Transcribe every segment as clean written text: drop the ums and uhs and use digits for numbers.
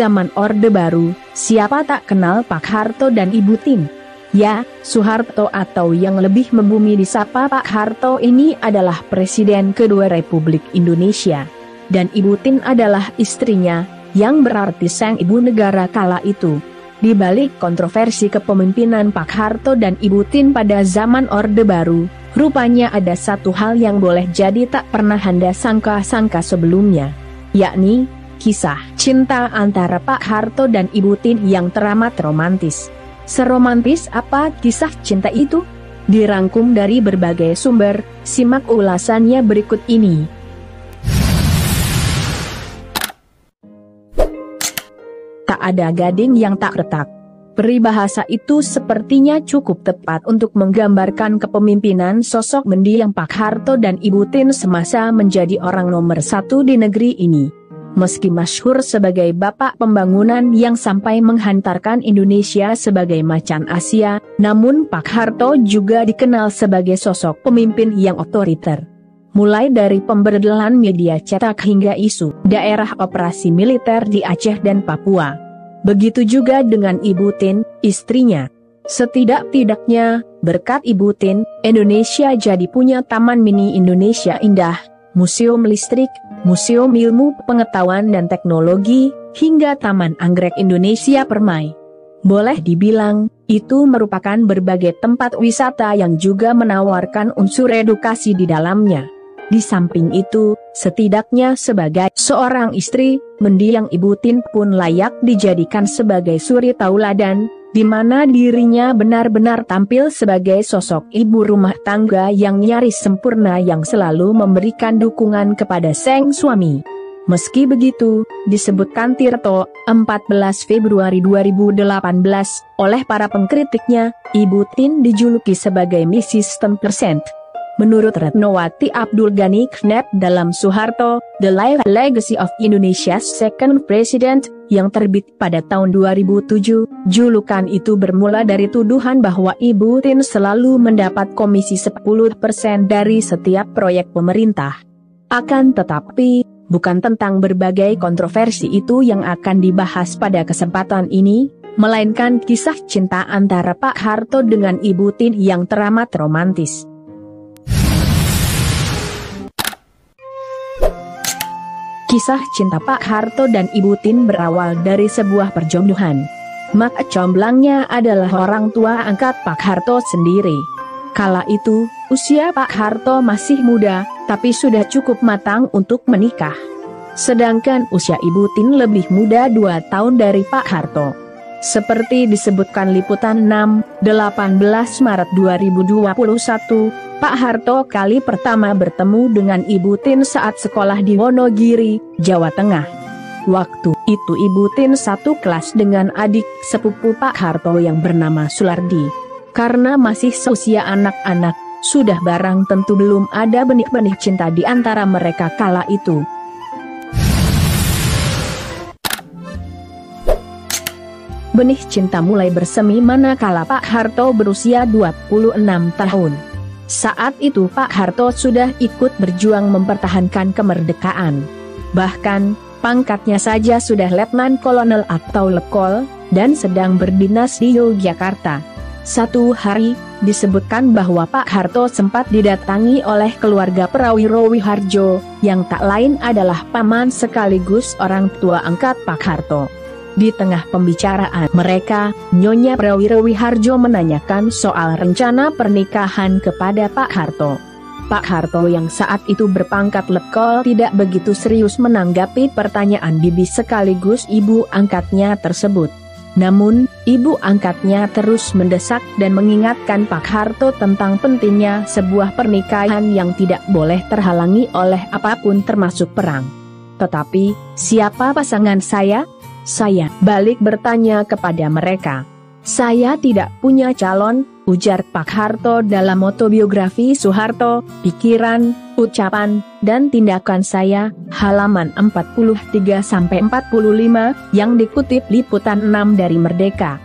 zaman Orde Baru, siapa tak kenal Pak Harto dan Ibu Tin? Ya, Soeharto atau yang lebih membumi disapa Pak Harto ini adalah Presiden kedua Republik Indonesia. Dan Ibu Tin adalah istrinya, yang berarti sang ibu negara kala itu. Di balik kontroversi kepemimpinan Pak Harto dan Ibu Tin pada zaman Orde Baru, rupanya ada satu hal yang boleh jadi tak pernah Anda sangka-sangka sebelumnya. Yakni, kisah cinta antara Pak Harto dan Ibu Tin yang teramat romantis. Seromantis apa kisah cinta itu? Dirangkum dari berbagai sumber, simak ulasannya berikut ini. Tak ada gading yang tak retak. Peribahasa itu sepertinya cukup tepat untuk menggambarkan kepemimpinan sosok mendiang Pak Harto dan Ibu Tin semasa menjadi orang nomor satu di negeri ini. Meski masyhur sebagai bapak pembangunan yang sampai menghantarkan Indonesia sebagai macan Asia, namun Pak Harto juga dikenal sebagai sosok pemimpin yang otoriter. Mulai dari pemberdelan media cetak hingga isu daerah operasi militer di Aceh dan Papua. Begitu juga dengan Ibu Tin, istrinya. Setidak-tidaknya, berkat Ibu Tin, Indonesia jadi punya Taman Mini Indonesia Indah, Museum Listrik, Museum Ilmu Pengetahuan dan Teknologi, hingga Taman Anggrek Indonesia Permai. Boleh dibilang, itu merupakan berbagai tempat wisata yang juga menawarkan unsur edukasi di dalamnya. Di samping itu, setidaknya sebagai seorang istri, mendiang Ibu Tin pun layak dijadikan sebagai suri tauladan, di mana dirinya benar-benar tampil sebagai sosok ibu rumah tangga yang nyaris sempurna yang selalu memberikan dukungan kepada sang suami. Meski begitu, disebutkan Tirto, 14 Februari 2018, oleh para pengkritiknya, Ibu Tin dijuluki sebagai Mrs. 10%. Menurut Retnowati Abdul Ghani Knep dalam Soeharto, The Life Legacy of Indonesia's Second President, yang terbit pada tahun 2007, julukan itu bermula dari tuduhan bahwa Ibu Tin selalu mendapat komisi 10% dari setiap proyek pemerintah. Akan tetapi, bukan tentang berbagai kontroversi itu yang akan dibahas pada kesempatan ini, melainkan kisah cinta antara Pak Harto dengan Ibu Tin yang teramat romantis. Kisah cinta Pak Harto dan Ibu Tin berawal dari sebuah perjodohan. Mak comblangnya adalah orang tua angkat Pak Harto sendiri. Kala itu, usia Pak Harto masih muda, tapi sudah cukup matang untuk menikah. Sedangkan usia Ibu Tin lebih muda 2 tahun dari Pak Harto. Seperti disebutkan liputan 6/18 Maret 2021, Pak Harto kali pertama bertemu dengan Ibu Tin saat sekolah di Wonogiri, Jawa Tengah. Waktu itu Ibu Tin satu kelas dengan adik sepupu Pak Harto yang bernama Sulardi. Karena masih seusia anak-anak, sudah barang tentu belum ada benih-benih cinta di antara mereka kala itu. Benih cinta mulai bersemi manakala Pak Harto berusia 26 tahun. Saat itu Pak Harto sudah ikut berjuang mempertahankan kemerdekaan. Bahkan, pangkatnya saja sudah letnan kolonel atau lekol, dan sedang berdinas di Yogyakarta. Satu hari, disebutkan bahwa Pak Harto sempat didatangi oleh keluarga Prawiro Wiharjo, yang tak lain adalah paman sekaligus orang tua angkat Pak Harto. Di tengah pembicaraan mereka, Nyonya Prawiro Wiharjo menanyakan soal rencana pernikahan kepada Pak Harto. Pak Harto yang saat itu berpangkat lekol tidak begitu serius menanggapi pertanyaan bibi sekaligus ibu angkatnya tersebut. Namun, ibu angkatnya terus mendesak dan mengingatkan Pak Harto tentang pentingnya sebuah pernikahan yang tidak boleh terhalangi oleh apapun termasuk perang. Tetapi, siapa pasangan saya? Saya balik bertanya kepada mereka. Saya tidak punya calon, ujar Pak Harto dalam autobiografi Soeharto, Pikiran, Ucapan, dan Tindakan Saya, halaman 43-45, yang dikutip liputan 6 dari Merdeka.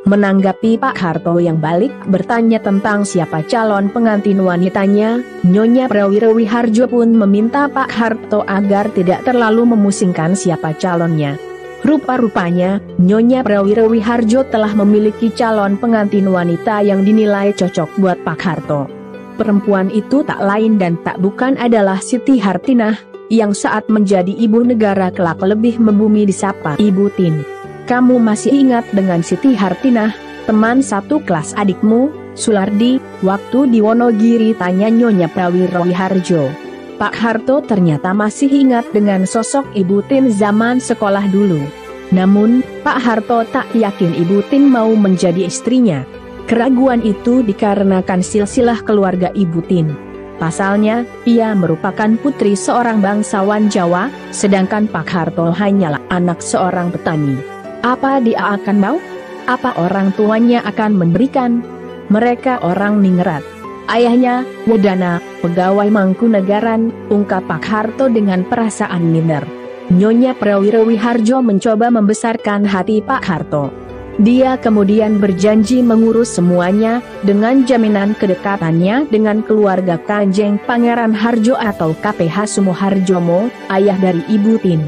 Menanggapi Pak Harto yang balik bertanya tentang siapa calon pengantin wanitanya, Nyonya Prawiro Harjo pun meminta Pak Harto agar tidak terlalu memusingkan siapa calonnya. Rupa-rupanya, Nyonya Prawiro Harjo telah memiliki calon pengantin wanita yang dinilai cocok buat Pak Harto. Perempuan itu tak lain dan tak bukan adalah Siti Hartinah, yang saat menjadi ibu negara kelak lebih membumi disapa Ibu Tin. Kamu masih ingat dengan Siti Hartinah, teman satu kelas adikmu, Sulardi, waktu di Wonogiri, tanya Nyonya Prawiro Harjo. Pak Harto ternyata masih ingat dengan sosok Ibu Tin zaman sekolah dulu. Namun, Pak Harto tak yakin Ibu Tin mau menjadi istrinya. Keraguan itu dikarenakan silsilah keluarga Ibu Tin. Pasalnya, ia merupakan putri seorang bangsawan Jawa, sedangkan Pak Harto hanyalah anak seorang petani. Apa dia akan mau? Apa orang tuanya akan memberikan? Mereka orang ningrat. Ayahnya, Wedana, pegawai Mangkunegaran, ungkap Pak Harto dengan perasaan minder. Nyonya Prawiro Harjo mencoba membesarkan hati Pak Harto. Dia kemudian berjanji mengurus semuanya, dengan jaminan kedekatannya dengan keluarga Kanjeng Pangeran Harjo atau KPH Sumoharjomo, ayah dari Ibu Tin.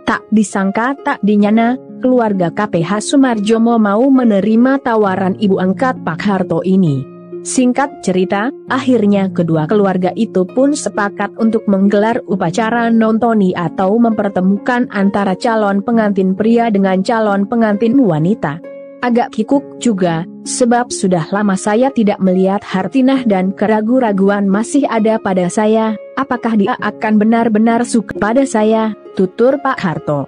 Tak disangka tak dinyana, keluarga KPH Sumarjomo mau menerima tawaran ibu angkat Pak Harto ini. Singkat cerita, akhirnya kedua keluarga itu pun sepakat untuk menggelar upacara nontoni atau mempertemukan antara calon pengantin pria dengan calon pengantin wanita. Agak kikuk juga, sebab sudah lama saya tidak melihat Hartinah dan keraguan-raguan masih ada pada saya, apakah dia akan benar-benar suka pada saya, tutur Pak Harto.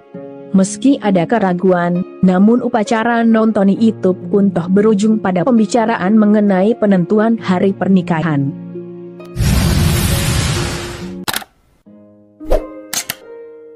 Meski ada keraguan, namun upacara nontoni itu pun toh berujung pada pembicaraan mengenai penentuan hari pernikahan.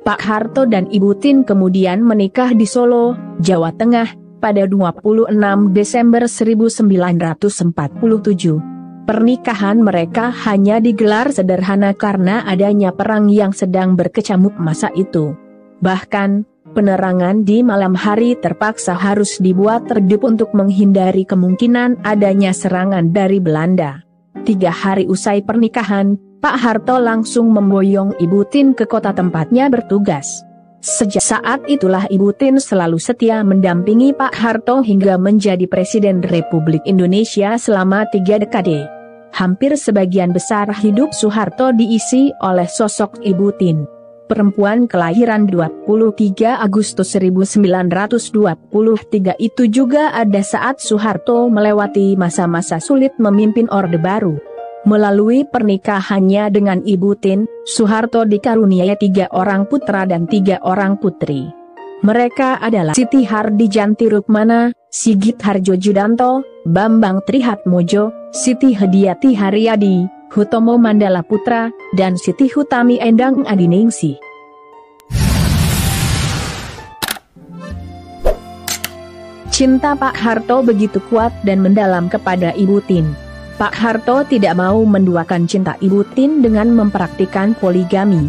Pak Harto dan Ibu Tin kemudian menikah di Solo, Jawa Tengah, pada 26 Desember 1947. Pernikahan mereka hanya digelar sederhana karena adanya perang yang sedang berkecamuk masa itu. Bahkan, penerangan di malam hari terpaksa harus dibuat redup untuk menghindari kemungkinan adanya serangan dari Belanda. 3 hari usai pernikahan, Pak Harto langsung memboyong Ibu Tin ke kota tempatnya bertugas. Sejak saat itulah Ibu Tin selalu setia mendampingi Pak Harto hingga menjadi Presiden Republik Indonesia selama 3 dekade. Hampir sebagian besar hidup Soeharto diisi oleh sosok Ibu Tin. Perempuan kelahiran 23 Agustus 1923 itu juga ada saat Soeharto melewati masa-masa sulit memimpin Orde Baru. Melalui pernikahannya dengan Ibu Tin, Soeharto dikaruniai 3 orang putra dan 3 orang putri. Mereka adalah Siti Hardijanti Rukmana, Sigit Harjojudanto, Bambang Trihatmojo, Siti Hediati Haryadi, Hutomo Mandala Putra, dan Siti Hutami Endang Adiningsih. Cinta Pak Harto begitu kuat dan mendalam kepada Ibu Tin. Pak Harto tidak mau menduakan cinta Ibu Tin dengan mempraktikkan poligami.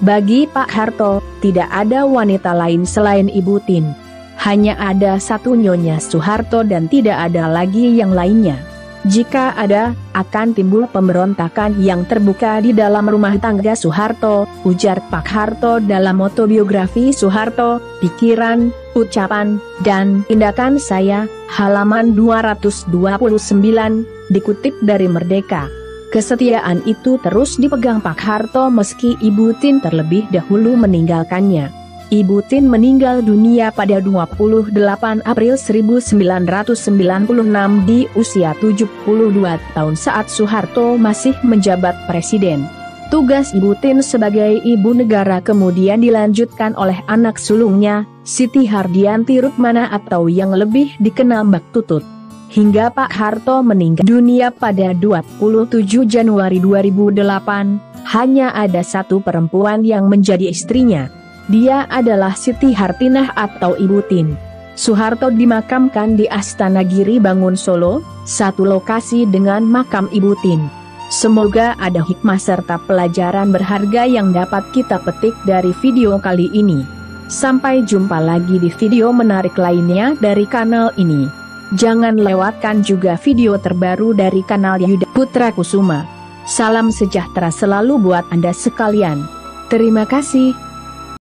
Bagi Pak Harto, tidak ada wanita lain selain Ibu Tin. Hanya ada satu Nyonya Soeharto dan tidak ada lagi yang lainnya. Jika ada, akan timbul pemberontakan yang terbuka di dalam rumah tangga Soeharto, ujar Pak Harto dalam autobiografi Soeharto, Pikiran, Ucapan, dan Tindakan Saya, halaman 229, dikutip dari Merdeka. Kesetiaan itu terus dipegang Pak Harto meski Ibu Tin terlebih dahulu meninggalkannya. Ibu Tin meninggal dunia pada 28 April 1996 di usia 72 tahun saat Soeharto masih menjabat presiden. Tugas Ibu Tin sebagai ibu negara kemudian dilanjutkan oleh anak sulungnya, Siti Hardijanti Rukmana atau yang lebih dikenal Mbak Tutut. Hingga Pak Harto meninggal dunia pada 27 Januari 2008, hanya ada satu perempuan yang menjadi istrinya. Dia adalah Siti Hartinah atau Ibu Tin. Soeharto dimakamkan di Astana Giri Bangun Solo, satu lokasi dengan makam Ibu Tin. Semoga ada hikmah serta pelajaran berharga yang dapat kita petik dari video kali ini. Sampai jumpa lagi di video menarik lainnya dari kanal ini. Jangan lewatkan juga video terbaru dari kanal Yuda Putra Kusuma. Salam sejahtera selalu buat Anda sekalian. Terima kasih.